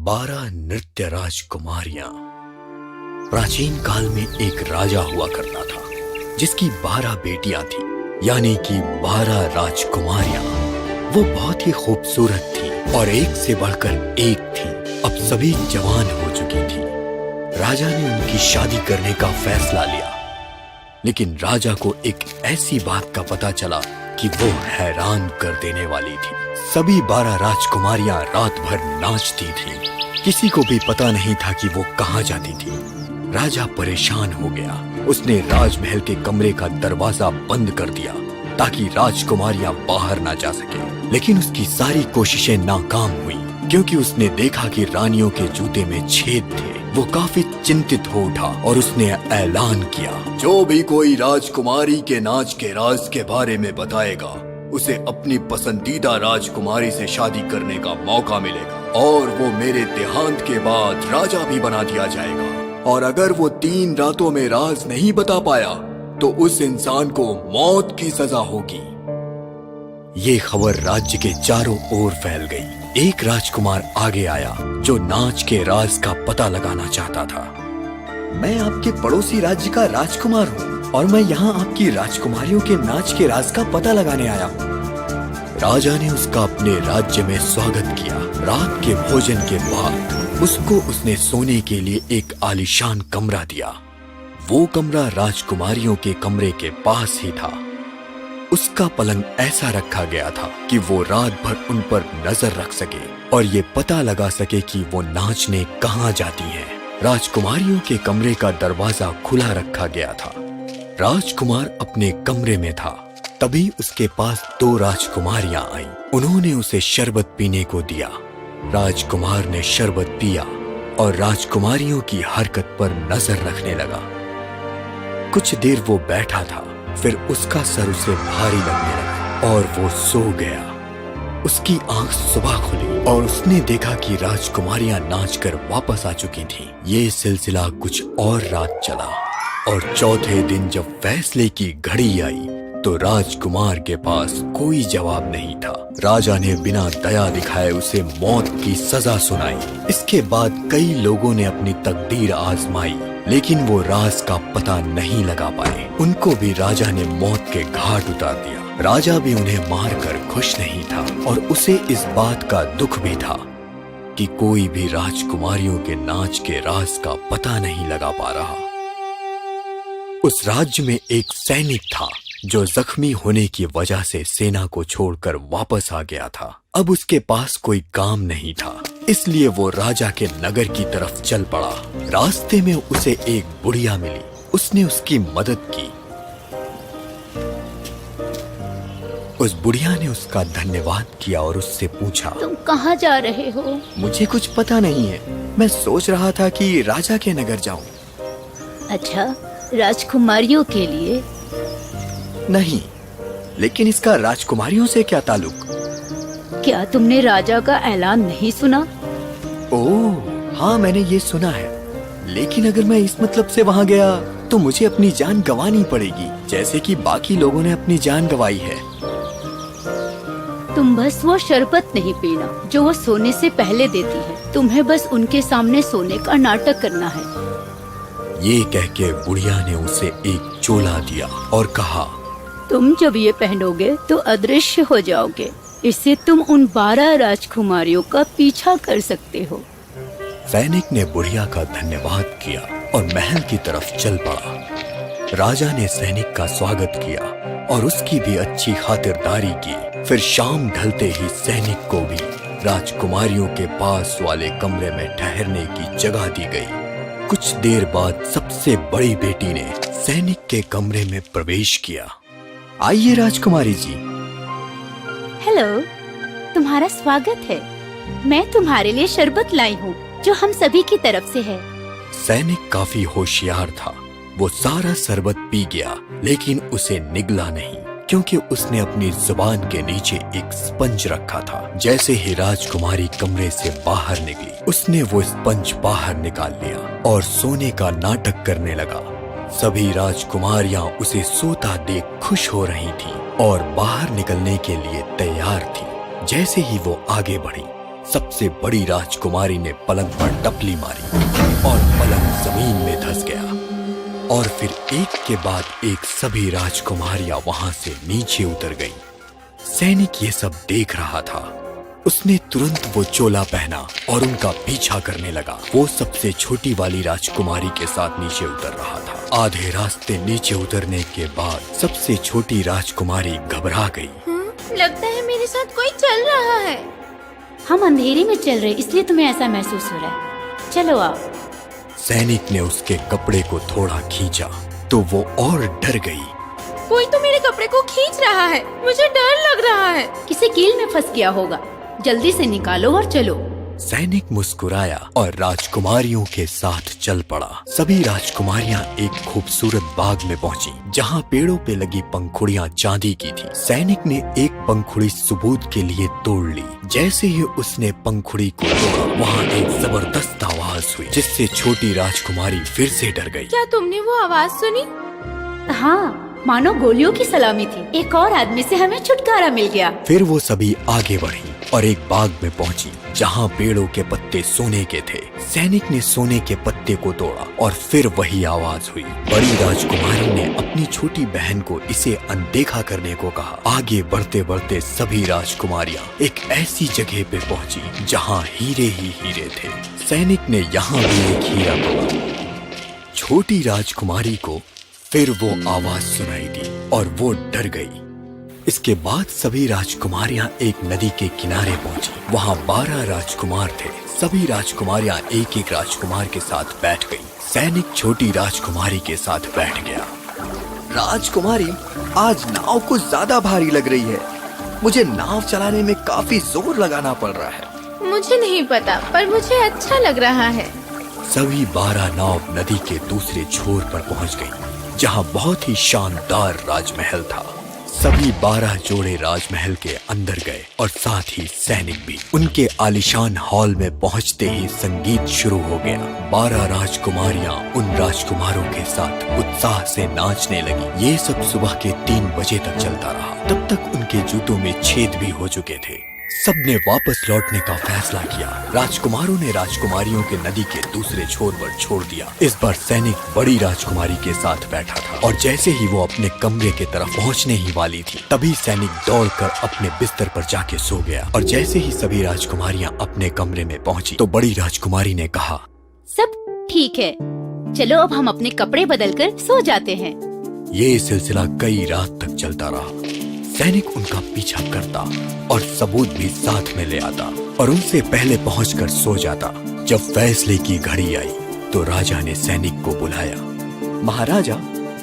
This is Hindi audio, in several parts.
12 नृत्य राजकुमारियां। प्राचीन काल में एक राजा हुआ करता था जिसकी 12 बेटियां थी, यानी कि 12 राजकुमारियां। वो बहुत ही खूबसूरत थी और एक से बढ़कर एक थी। अब सभी जवान हो चुकी थी। राजा ने उनकी शादी करने का फैसला लिया, लेकिन राजा को एक ऐसी बात का पता चला कि वो हैरान कर देने वाली थी। सभी 12 राजकुमारियां रात भर नाचती थीं। किसी को भी पता नहीं था कि वो कहाँ जाती थी। राजा परेशान हो गया। उसने राजमहल के कमरे का दरवाजा बंद कर दिया ताकि राजकुमारियां बाहर ना जा सके। लेकिन उसकी सारी कोशिशें नाकाम हुई, क्योंकि उसने देखा कि रानियों के जूते में छेद थे। वो काफी चिंतित हो उठा और उसने ऐलान किया, जो भी कोई राजकुमारी के नाच के राज के बारे में बताएगा, उसे अपनी पसंदीदा राजकुमारी से शादी करने का मौका मिलेगा और वो मेरे देहांत के बाद राजा भी बना दिया जाएगा। और अगर वो 3 रातों में राज नहीं बता पाया तो उस इंसान को मौत की सजा होगी। ये खबर राज्य के चारों ओर फैल गई। एक राजकुमार आगे आया जो नाच के राज का पता लगाना चाहता था। मैं आपके पड़ोसी राज्य का राजकुमार हूँ और मैं यहाँ आपकी राजकुमारियों के नाच के राज का पता लगाने आया हूँ। राजा ने उसका अपने राज्य में स्वागत किया। रात के भोजन के बाद उसने सोने के लिए एक आलीशान कमरा दिया। वो कमरा राजकुमारियों के कमरे के पास ही था। उसका पलंग ऐसा रखा गया था कि वो रात भर उन पर नजर रख सके और ये पता लगा सके कि वो नाचने कहाँ जाती हैं। राजकुमारियों के कमरे का दरवाजा खुला रखा गया था। राजकुमार अपने कमरे में था, तभी उसके पास 2 राजकुमारियां आईं। उन्होंने उसे शरबत पीने को दिया। राजकुमार ने शरबत पिया और राजकुमारियों की हरकत पर नजर रखने लगा। कुछ देर वो बैठा था, फिर उसका सर उसे भारी लगने लगा और वो सो गया। उसकी आंख सुबह खुली और उसने देखा कि राजकुमारियां नाचकर वापस आ चुकी थीं। ये सिलसिला कुछ और रात चला और चौथे दिन जब फैसले की घड़ी आई तो राजकुमार के पास कोई जवाब नहीं था। राजा ने बिना दया दिखाए उसे मौत की सजा सुनाई। इसके बाद कई लोगों ने अपनी तकदीर आजमाई, लेकिन वो राज का पता नहीं लगा पाए। उनको भी राजा ने मौत के घाट उतार दिया। राजा भी उन्हें मारकर खुश नहीं था और उसे इस बात का दुख भी था कि कोई भी राजकुमारियों के नाच के राज का पता नहीं लगा पा रहा। उस राज्य में एक सैनिक था जो जख्मी होने की वजह से सेना को छोड़कर वापस आ गया था। अब उसके पास कोई काम नहीं था, इसलिए वो राजा के नगर की तरफ चल पड़ा। रास्ते में उसे एक बुढ़िया मिली। उसने उसकी मदद की। उस बुढ़िया ने उसका धन्यवाद किया और उससे पूछा, तुम कहाँ जा रहे हो? मुझे कुछ पता नहीं है। मैं सोच रहा था कि राजा के नगर जाऊं। अच्छा, राजकुमारियों के लिए? नहीं, लेकिन इसका राजकुमारियों से क्या ताल्लुक? क्या तुमने राजा का ऐलान नहीं सुना? ओह, हाँ मैंने ये सुना है, लेकिन अगर मैं इस मतलब से वहाँ गया तो मुझे अपनी जान गंवानी पड़ेगी, जैसे कि बाकी लोगों ने अपनी जान गंवाई है। तुम बस वो शरबत नहीं पीना जो वो सोने से पहले देती है। तुम्हें बस उनके सामने सोने का नाटक करना है। ये कह के बुढ़िया ने उसे एक चोला दिया और कहा, तुम जब ये पहनोगे तो अदृश्य हो जाओगे। इससे तुम उन 12 राजकुमारियों का पीछा कर सकते हो। सैनिक ने बुढ़िया का धन्यवाद किया और महल की तरफ चल पड़ा। राजा ने सैनिक का स्वागत किया और उसकी भी अच्छी खातिरदारी की। फिर शाम ढलते ही सैनिक को भी राजकुमारियों के पास वाले कमरे में ठहरने की जगह दी गई। कुछ देर बाद सबसे बड़ी बेटी ने सैनिक के कमरे में प्रवेश किया। आइए राजकुमारी जी। हेलो, तुम्हारा स्वागत है। मैं तुम्हारे लिए शरबत लाई हूँ जो हम सभी की तरफ से है। सैनिक काफी होशियार था। वो सारा शरबत पी गया, लेकिन उसे निगला नहीं, क्योंकि उसने अपनी जुबान के नीचे एक स्पंज रखा था। जैसे ही राजकुमारी कमरे से बाहर निकली, उसने वो स्पंज बाहर निकाल लिया और सोने का नाटक करने लगा। सभी राजकुमारियां उसे सोता देख खुश हो रही थीं और बाहर निकलने के लिए तैयार थीं। जैसे ही वो आगे बढ़ी, सबसे बड़ी राजकुमारी ने पलंग पर टपली मारी और पलंग जमीन में धंस गया। और फिर एक के बाद एक सभी राजकुमारियां वहां से नीचे उतर गईं। सैनिक ये सब देख रहा था। उसने तुरंत वो चोला पहना और उनका पीछा करने लगा। वो सबसे छोटी वाली राजकुमारी के साथ नीचे उतर रहा था। आधे रास्ते नीचे उतरने के बाद सबसे छोटी राजकुमारी घबरा गई। लगता है मेरे साथ कोई चल रहा है। हम अंधेरे में चल रहे, इसलिए तुम्हें ऐसा महसूस हो रहा है। चलो आओ। सैनिक ने उसके कपड़े को थोड़ा खींचा तो वो और डर गई। कोई तो मेरे कपड़े को खींच रहा है, मुझे डर लग रहा है। किसी कील में फंस गया होगा, जल्दी से निकालो और चलो। सैनिक मुस्कुराया और राजकुमारियों के साथ चल पड़ा। सभी राजकुमारियां एक खूबसूरत बाग में पहुंची, जहां पेड़ों पे लगी पंखुड़ियां चांदी की थी। सैनिक ने एक पंखुड़ी सबूत के लिए तोड़ ली। जैसे ही उसने पंखुड़ी को तोड़ा, वहां एक जबरदस्त आवाज हुई, जिससे छोटी राजकुमारी फिर से डर गई। क्या तुमने वो आवाज सुनी? हाँ, मानो गोलियों की सलामी थी। एक और आदमी से हमें छुटकारा मिल गया। फिर वो सभी आगे बढ़ी और एक बाग में पहुंची, जहां पेड़ों के पत्ते सोने के थे। सैनिक ने सोने के पत्ते को तोड़ा और फिर वही आवाज हुई। बड़ी राजकुमारी ने अपनी छोटी बहन को इसे अनदेखा करने को कहा। आगे बढ़ते बढ़ते सभी राजकुमारियां एक ऐसी जगह पे पहुंची जहां हीरे ही हीरे थे। सैनिक ने यहाँ भी एक हीरा तोड़ा। छोटी राजकुमारी को फिर वो आवाज सुनाई दी और वो डर गई। इसके बाद सभी राजकुमारियां एक नदी के किनारे पहुंची। वहां 12 राजकुमार थे। सभी राजकुमारियां एक एक राजकुमार के साथ बैठ गईं। सैनिक छोटी राजकुमारी के साथ बैठ गया। राजकुमारी, आज नाव कुछ ज्यादा भारी लग रही है। मुझे नाव चलाने में काफी जोर लगाना पड़ रहा है। मुझे नहीं पता, पर मुझे अच्छा लग रहा है। सभी 12 नाव नदी के दूसरे छोर पर पहुंच गईं, जहां बहुत ही शानदार राजमहल था। सभी 12 जोड़े राजमहल के अंदर गए और साथ ही सैनिक भी। उनके आलीशान हॉल में पहुंचते ही संगीत शुरू हो गया। 12 राजकुमारियां उन राजकुमारों के साथ उत्साह से नाचने लगी। ये सब सुबह के 3 बजे तक चलता रहा। तब तक उनके जूतों में छेद भी हो चुके थे। सबने वापस लौटने का फैसला किया। राजकुमारों ने राजकुमारियों के नदी के दूसरे छोर पर छोड़ दिया। इस बार सैनिक बड़ी राजकुमारी के साथ बैठा था और जैसे ही वो अपने कमरे की तरफ पहुंचने ही वाली थी, तभी सैनिक दौड़कर अपने बिस्तर पर जाके सो गया। और जैसे ही सभी राजकुमारियां अपने कमरे में पहुंची, तो बड़ी राजकुमारी ने कहा, सब ठीक है, चलो अब हम अपने कपड़े बदलकर सो जाते हैं। ये सिलसिला कई रात तक चलता रहा। सैनिक उनका पीछा करता और सबूत भी साथ में ले आता और उनसे पहले पहुंचकर सो जाता। जब फैसले की घड़ी आई तो राजा ने सैनिक को बुलाया। महाराजा,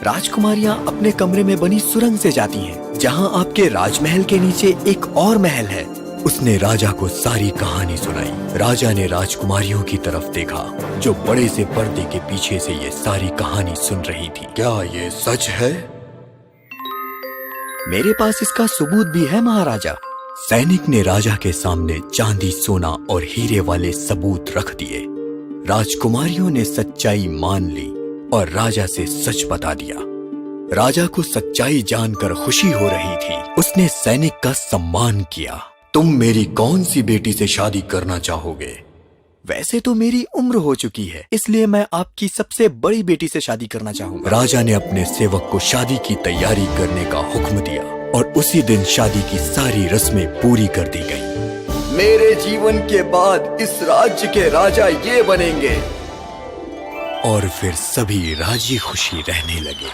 राजकुमारियां अपने कमरे में बनी सुरंग से जाती हैं, जहां आपके राजमहल के नीचे एक और महल है। उसने राजा को सारी कहानी सुनाई। राजा ने राजकुमारियों की तरफ देखा, जो बड़े से पर्दे के पीछे से ये सारी कहानी सुन रही थी। क्या ये सच है? मेरे पास इसका सबूत भी है महाराजा। सैनिक ने राजा के सामने चांदी, सोना और हीरे वाले सबूत रख दिए। राजकुमारियों ने सच्चाई मान ली और राजा से सच बता दिया। राजा को सच्चाई जानकर खुशी हो रही थी। उसने सैनिक का सम्मान किया। तुम मेरी कौन सी बेटी से शादी करना चाहोगे? वैसे तो मेरी उम्र हो चुकी है, इसलिए मैं आपकी सबसे बड़ी बेटी से शादी करना चाहूंगा। राजा ने अपने सेवक को शादी की तैयारी करने का हुक्म दिया और उसी दिन शादी की सारी रस्में पूरी कर दी गईं। मेरे जीवन के बाद इस राज्य के राजा ये बनेंगे। और फिर सभी राजी खुशी रहने लगे।